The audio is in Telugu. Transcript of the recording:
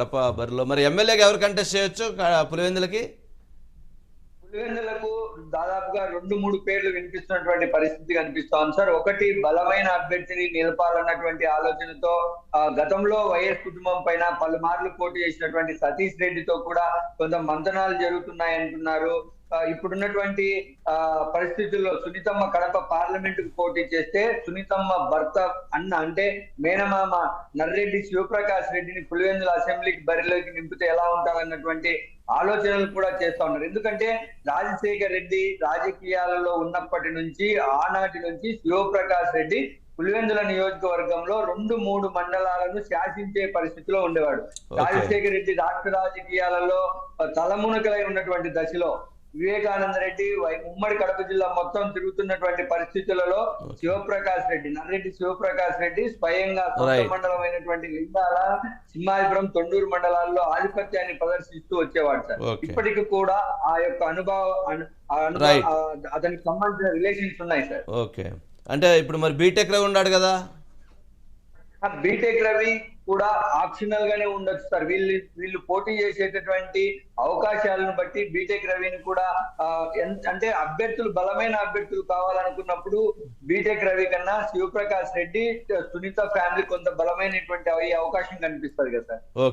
కడప బరిలో మరి ఎమ్మెల్యేగా ఎవరు కంటెస్ట్ చేయొచ్చు పులివెందులకి? పులివెందులకు దాదాపుగా 2-3 పేర్లు వినిపిస్తున్నటువంటి పరిస్థితి కనిపిస్తోంది సార్. ఒకటి, బలమైన అభ్యర్థిని నిలపాలన్నటువంటి ఆలోచనతో గతంలో వైఎస్ కుటుంబం పైన పలుమార్లు పోటీ చేసినటువంటి సతీష్ రెడ్డితో కూడా కొంత మంతనాలు జరుగుతున్నాయంటున్నారు. ఇప్పుడున్నటువంటి పరిస్థితుల్లో సునీతమ్మ కడప పార్లమెంట్ కు పోటీ చేస్తే సునీతమ్మ భర్త అన్న అంటే మేనమామ నర్రెడ్డి శివప్రకాష్ రెడ్డిని పులివెందుల అసెంబ్లీకి బరిలోకి నింపితే ఎలా ఉంటారన్నటువంటి ఆలోచనలు కూడా చేస్తా ఉన్నారు. ఎందుకంటే రాజశేఖర్ రెడ్డి రాజకీయాలలో ఉన్నప్పటి నుంచి ఆనాటి నుంచి శివప్రకాష్ రెడ్డి పులివెందుల నియోజకవర్గంలో 2-3 మండలాలను శాసించే పరిస్థితిలో ఉండేవాడు. రాజశేఖర్ రెడ్డి రాష్ట్ర రాజకీయాలలో తలమునకలై ఉన్నటువంటి దశలో వివేకానంద రెడ్డి ఉమ్మడి కడప జిల్లా మొత్తం తిరుగుతున్నటువంటి పరిస్థితులలో నర్రెడ్డి శివప్రకాష్ రెడ్డి స్వయంగా సొంత మండలం అయినటువంటి లింగాల, సింహాద్రిపురం, తొండూరు మండలాల్లో ఆధిపత్యాన్ని ప్రదర్శిస్తూ వచ్చేవాడు సార్. ఇప్పటికి కూడా ఆ యొక్క అతనికి సంబంధించిన రిలేషన్స్ ఉన్నాయి సార్. ఓకే, అంటే ఇప్పుడు మరి బీటెక్ లో ఉన్నాడు కదా, బీటెక్ రవి కూడా ఆప్షనల్ గానే ఉండొచ్చు సార్. వీళ్ళు పోటీ చేసేటటువంటి అవకాశాలను బట్టి బీటెక్ రవిని కూడా అంటే బలమైన అభ్యర్థులు కావాలనుకున్నప్పుడు బీటెక్ రవి కన్నా శివప్రకాష్ రెడ్డి, సునీత ఫ్యామిలీ కొంత బలమైనటువంటి అవకాశం కనిపిస్తుంది కదా సార్.